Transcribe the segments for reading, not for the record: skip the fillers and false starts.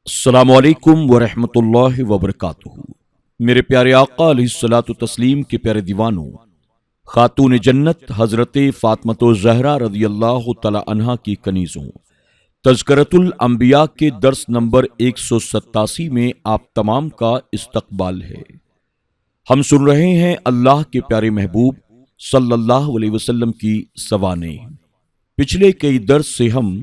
السلام علیکم ورحمۃ اللہ وبرکاتہ۔ میرے پیارے آقا علیہ الصلاۃ والتسلیم کے پیارے دیوانوں، خاتون جنت حضرت فاطمۃ الزہرا رضی اللہ تعالی عنہا کی کنیزوں، تذکرۃ الانبیاء کے درس نمبر 187 میں آپ تمام کا استقبال ہے۔ ہم سن رہے ہیں اللہ کے پیارے محبوب صلی اللہ علیہ وسلم کی سوانح۔ پچھلے کئی درس سے ہم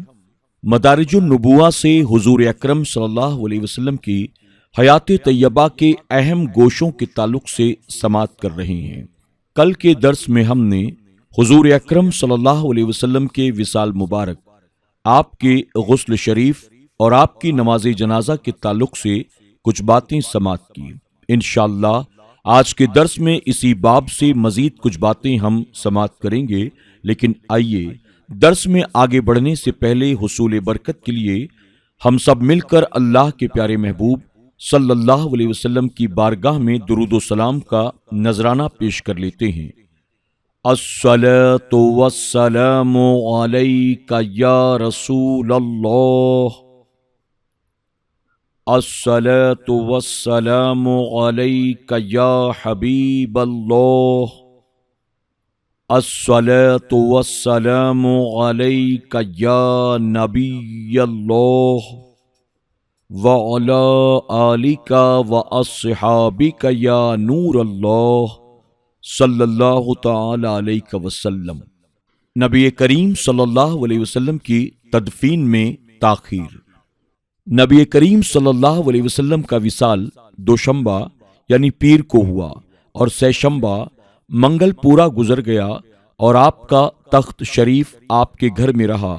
مدارج النبوہ سے حضور اکرم صلی اللہ علیہ وسلم کی حیات طیبہ کے اہم گوشوں کے تعلق سے سماعت کر رہے ہیں۔ کل کے درس میں ہم نے حضور اکرم صلی اللہ علیہ وسلم کے وصال مبارک، آپ کے غسل شریف اور آپ کی نماز جنازہ کے تعلق سے کچھ باتیں سماعت کی۔ انشاءاللہ آج کے درس میں اسی باب سے مزید کچھ باتیں ہم سماعت کریں گے، لیکن آئیے درس میں آگے بڑھنے سے پہلے حصول برکت کے لیے ہم سب مل کر اللہ کے پیارے محبوب صلی اللہ علیہ وسلم کی بارگاہ میں درود و سلام کا نذرانہ پیش کر لیتے ہیں۔ الصلاۃ والسلام علیک یا رسول اللہ، الصلاۃ والسلام علیک یا حبیب اللہ، الصلاۃ والسلام علیک یا نبی اللہ، وعلی آلک واصحابک یا نور اللہ، صلی اللہ تعالی علیہ وسلم۔ نبی کریم صلی اللہ علیہ وسلم کی تدفین میں تاخیر۔ نبی کریم صلی اللہ علیہ وسلم کا وصال دوشنبہ یعنی پیر کو ہوا اور سہ شنبہ منگل پورا گزر گیا، اور آپ کا تخت شریف آپ کے گھر میں رہا۔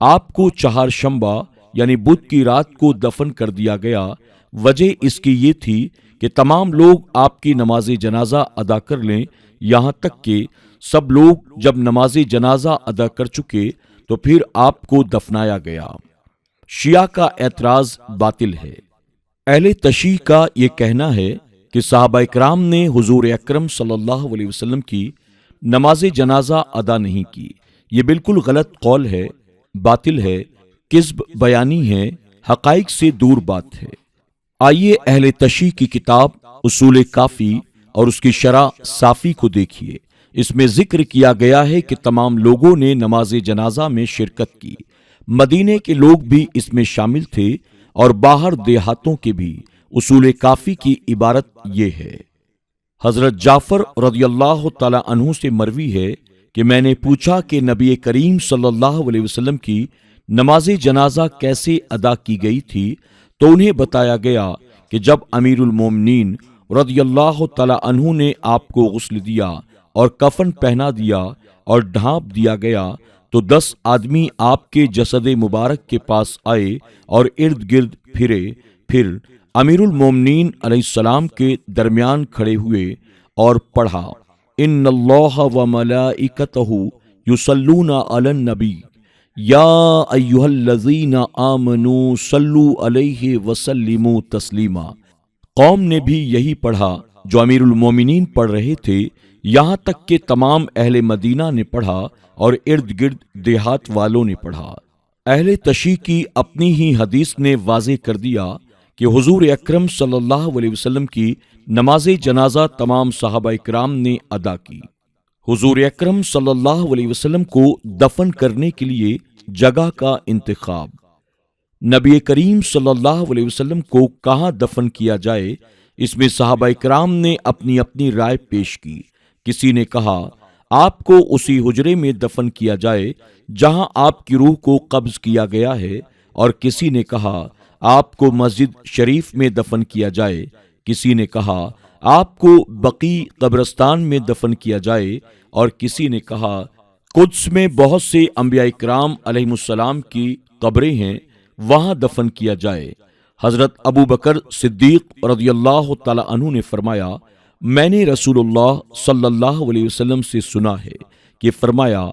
آپ کو چہار شنبہ یعنی بدھ کی رات کو دفن کر دیا گیا۔ وجہ اس کی یہ تھی کہ تمام لوگ آپ کی نماز جنازہ ادا کر لیں، یہاں تک کہ سب لوگ جب نماز جنازہ ادا کر چکے تو پھر آپ کو دفنایا گیا۔ شیعہ کا اعتراض باطل ہے۔ اہل تشیع کا یہ کہنا ہے کہ صحابہ اکرام نے حضور اکرم صلی اللہ علیہ وسلم کی نماز جنازہ ادا نہیں کی۔ یہ بالکل غلط قول ہے، باطل ہے، کذب بیانی ہے، حقائق سے دور بات ہے۔ آئیے اہل تشیع کی کتاب اصول کافی اور اس کی شرح صافی کو دیکھیے۔ اس میں ذکر کیا گیا ہے کہ تمام لوگوں نے نماز جنازہ میں شرکت کی۔ مدینے کے لوگ بھی اس میں شامل تھے اور باہر دیہاتوں کے بھی۔ اصول کافی کی عبارت یہ ہے۔ حضرت جعفر رضی اللہ تعالی عنہ سے مروی ہے کہ میں نے پوچھا کہ نبی کریم صلی اللہ علیہ وسلم کی نماز جنازہ کیسے ادا کی گئی تھی، تو انہیں بتایا گیا کہ جب امیر المومنین رضی اللہ تعالی عنہ نے آپ کو غسل دیا اور کفن پہنا دیا اور ڈھانپ دیا گیا تو 10 آدمی آپ کے جسد مبارک کے پاس آئے اور ارد گرد پھرے، پھر امیر المومنین علیہ السلام کے درمیان کھڑے ہوئے اور پڑھا، ان اللہ وملائکتہ یصلون علی النبی یا ایھا الذین آمنوا صلوا علیہ وسلموا تسلیما۔ قوم نے بھی یہی پڑھا جو امیر المومنین پڑھ رہے تھے، یہاں تک کہ تمام اہل مدینہ نے پڑھا اور ارد گرد دیہات والوں نے پڑھا۔ اہل تشیع کی اپنی ہی حدیث نے واضح کر دیا کہ حضور اکرم صلی اللہ علیہ وسلم کی نماز جنازہ تمام صحابہ اکرام نے ادا کی۔ حضور اکرم صلی اللہ علیہ وسلم کو دفن کرنے کے لیے جگہ کا انتخاب۔ نبی کریم صلی اللہ علیہ وسلم کو کہاں دفن کیا جائے، اس میں صحابہ اکرام نے اپنی اپنی رائے پیش کی۔ کسی نے کہا آپ کو اسی حجرے میں دفن کیا جائے جہاں آپ کی روح کو قبض کیا گیا ہے، اور کسی نے کہا آپ کو مسجد شریف میں دفن کیا جائے، کسی نے کہا آپ کو بقیع قبرستان میں دفن کیا جائے، اور کسی نے کہا قدس میں بہت سے انبیاء کرام علیہم السلام کی قبریں ہیں، وہاں دفن کیا جائے۔ حضرت ابو بکر صدیق رضی اللہ تعالی عنہ نے فرمایا، میں نے رسول اللہ صلی اللہ علیہ وسلم سے سنا ہے کہ فرمایا،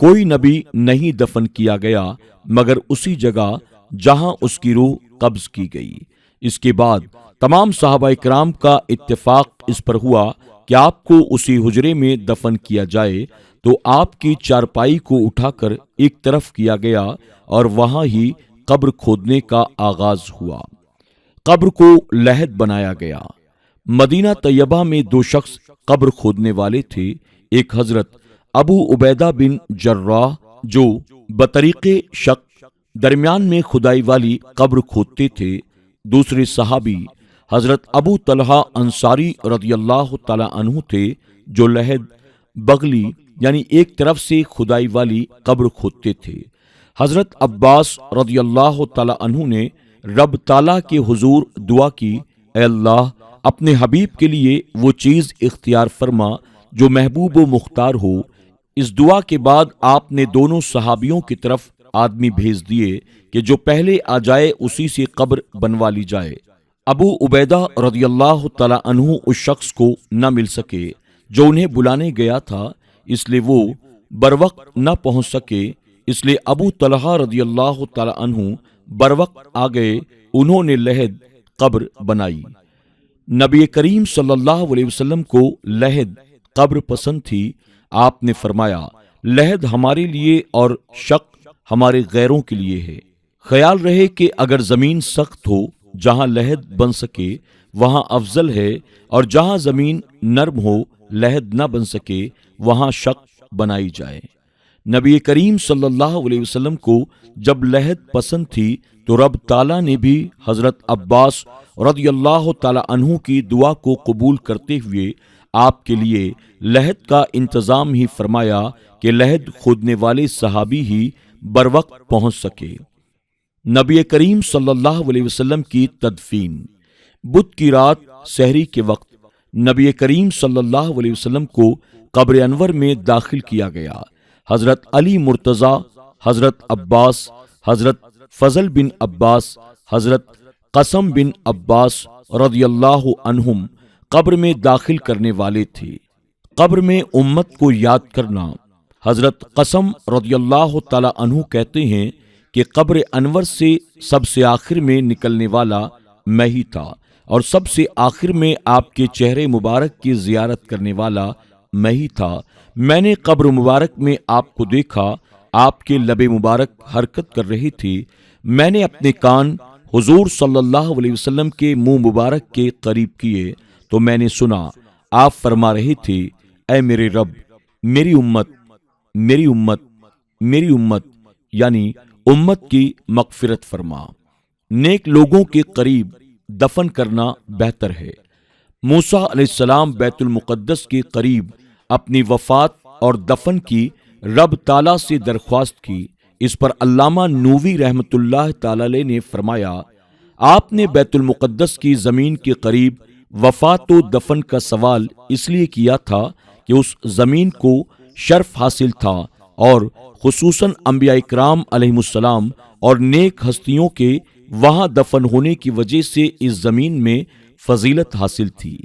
کوئی نبی نہیں دفن کیا گیا مگر اسی جگہ جہاں اس کی روح قبض کی گئی۔ اس کے بعد تمام صحابہ کرام کا اتفاق اس پر ہوا کہ آپ کو اسی حجرے میں دفن کیا جائے، تو آپ کی چارپائی کو اٹھا کر ایک طرف کیا گیا اور وہاں ہی قبر کھودنے کا آغاز ہوا۔ قبر کو لحد بنایا گیا۔ مدینہ طیبہ میں دو شخص قبر کھودنے والے تھے، ایک حضرت ابو عبیدہ بن جراح جو بطریق شق درمیان میں کھدائی والی قبر کھودتے تھے، دوسرے صحابی حضرت ابو طلحہ انصاری رضی اللہ تعالی عنہ تھے جو لحد بغلی یعنی ایک طرف سے کھدائی والی قبر کھودتے تھے۔ حضرت عباس رضی اللہ تعالی عنہ نے رب تعالیٰ کے حضور دعا کی، اے اللہ اپنے حبیب کے لیے وہ چیز اختیار فرما جو محبوب و مختار ہو۔ اس دعا کے بعد آپ نے دونوں صحابیوں کی طرف آدمی بھیج دیے کہ جو پہلے آ جائے اسی سے قبر بنوا لی جائے۔ ابو عبیدہ رضی اللہ تعالی عنہ اس شخص کو نہ مل سکے جو انہیں بلانے گیا تھا، اس لیے وہ بروقت نہ پہنچ سکے، اس لیے ابو طلحہ رضی اللہ تعالی عنہ بروقت آ گئے، انہوں نے لحد قبر بنائی۔ نبی کریم صلی اللہ علیہ وسلم کو لحد قبر پسند تھی۔ آپ نے فرمایا، لحد ہمارے لیے اور شق ہمارے غیروں کے لیے ہے۔ خیال رہے کہ اگر زمین سخت ہو جہاں لحد بن سکے وہاں افضل ہے، اور جہاں زمین نرم ہو لحد نہ بن سکے وہاں شق بنائی جائے۔ نبی کریم صلی اللہ علیہ وسلم کو جب لحد پسند تھی تو رب تعالیٰ نے بھی حضرت عباس رضی اللہ تعالی عنہ کی دعا کو قبول کرتے ہوئے آپ کے لیے لحد کا انتظام ہی فرمایا کہ لحد کھودنے والے صحابی ہی بروقت پہنچ سکے۔ نبی کریم صلی اللہ علیہ وسلم کی تدفین۔ بدھ کی رات سحری کے وقت نبی کریم صلی اللہ علیہ وسلم کو قبر انور میں داخل کیا گیا۔ حضرت علی مرتضی، حضرت عباس، حضرت فضل بن عباس، حضرت قسم بن عباس رضی اللہ عنہم قبر میں داخل کرنے والے تھے۔ قبر میں امت کو یاد کرنا۔ حضرت قسم رضی اللہ تعالی عنہ کہتے ہیں کہ قبر انور سے سب سے آخر میں نکلنے والا میں ہی تھا، اور سب سے آخر میں آپ کے چہرے مبارک کی زیارت کرنے والا میں ہی تھا۔ میں نے قبر مبارک میں آپ کو دیکھا، آپ کے لب مبارک حرکت کر رہی تھی۔ میں نے اپنے کان حضور صلی اللہ علیہ وسلم کے منہ مبارک کے قریب کیے تو میں نے سنا آپ فرما رہے تھے، اے میرے رب، میری امت میری امت میری امت یعنی امت کی مغفرت فرما۔ نیک لوگوں کے قریب دفن کرنا بہتر ہے۔ موسیٰ علیہ السلام بیت المقدس کے قریب اپنی وفات اور دفن کی رب تعالیٰ سے درخواست کی۔ اس پر علامہ نووی رحمۃ اللہ تعالی علیہ نے فرمایا، آپ نے بیت المقدس کی زمین کے قریب وفات و دفن کا سوال اس لیے کیا تھا کہ اس زمین کو شرف حاصل تھا، اور خصوصاً انبیاء اکرام علیہم السلام اور نیک ہستیوں کے وہاں دفن ہونے کی وجہ سے اس زمین میں فضیلت حاصل تھی۔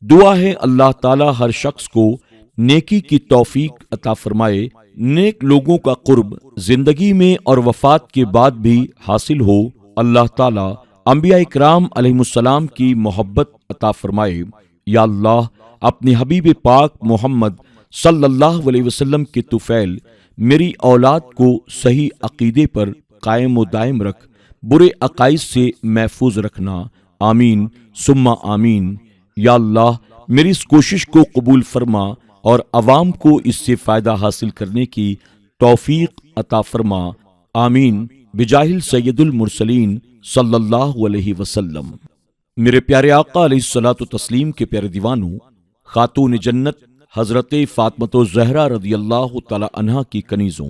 دعا ہے اللہ تعالی ہر شخص کو نیکی کی توفیق عطا فرمائے، نیک لوگوں کا قرب زندگی میں اور وفات کے بعد بھی حاصل ہو۔ اللہ تعالی انبیاء اکرام علیہم السلام کی محبت عطا فرمائے۔ یا اللہ اپنے حبیب پاک محمد صلی اللہ علیہ وسلم کے طفیل میری اولاد کو صحیح عقیدے پر قائم و دائم رکھ، برے عقائد سے محفوظ رکھنا، آمین ثم آمین۔ یا اللہ میری اس کوشش کو قبول فرما اور عوام کو اس سے فائدہ حاصل کرنے کی توفیق عطا فرما، آمین بجاہ سید المرسلین صلی اللہ علیہ وسلم۔ میرے پیارے آقا علیہ الصلوۃ والتسلیم کے پیارے دیوانوں، خاتون جنت حضرت فاطمہ الزہرا رضی اللہ تعالی عنہا کی کنیزوں،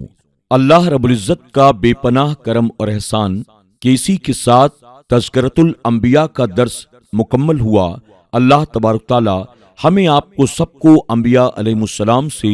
اللہ رب العزت کا بے پناہ کرم اور احسان کہ اسی کے ساتھ تذکرۃ الانبیاء کا درس مکمل ہوا۔ اللہ تبارک تعالی ہمیں آپ کو سب کو انبیاء علیہ السلام سے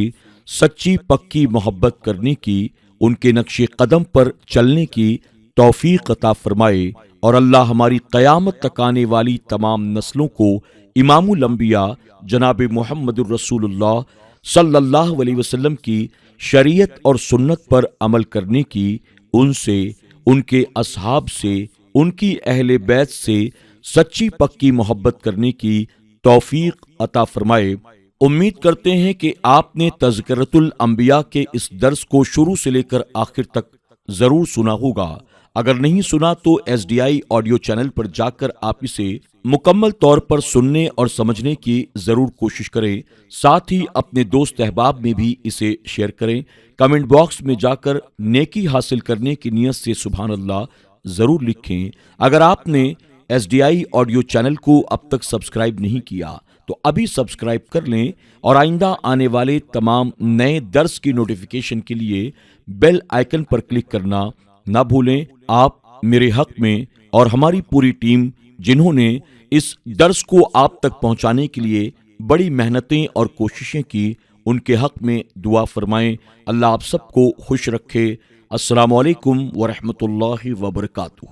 سچی پکی محبت کرنے کی، ان کے نقش قدم پر چلنے کی توفیق عطا فرمائے، اور اللہ ہماری قیامت تک آنے والی تمام نسلوں کو امام الانبیاء جناب محمد الرسول اللہ صلی اللہ علیہ وسلم کی شریعت اور سنت پر عمل کرنے کی، ان سے، ان کے اصحاب سے، ان کی اہل بیت سے سچی پکی محبت کرنے کی توفیق عطا فرمائے۔ امید کرتے ہیں کہ آپ نے تذکرۃ الانبیاء کے اس درس کو شروع سے لے کر آخر تک ضرور سنا ہوگا۔ اگر نہیں سنا تو SDI آڈیو چینل پر جا کر آپ اسے مکمل طور پر سننے اور سمجھنے کی ضرور کوشش کریں، ساتھ ہی اپنے دوست احباب میں بھی اسے شیئر کریں۔ کمنٹ باکس میں جا کر نیکی حاصل کرنے کی نیت سے سبحان اللہ ضرور لکھیں۔ اگر آپ نے SDI آڈیو چینل کو اب تک سبسکرائب نہیں کیا تو ابھی سبسکرائب کر لیں اور آئندہ آنے والے تمام نئے درس کی نوٹیفیکیشن کے لیے بیل آئیکن پر کلک کرنا نہ بھولیں۔ آپ میرے حق میں اور ہماری پوری ٹیم جنہوں نے اس درس کو آپ تک پہنچانے کے لیے بڑی محنتیں اور کوششیں کی، ان کے حق میں دعا فرمائیں۔ اللہ آپ سب کو خوش رکھے۔ السلام علیکم ورحمۃ اللہ وبرکاتہ۔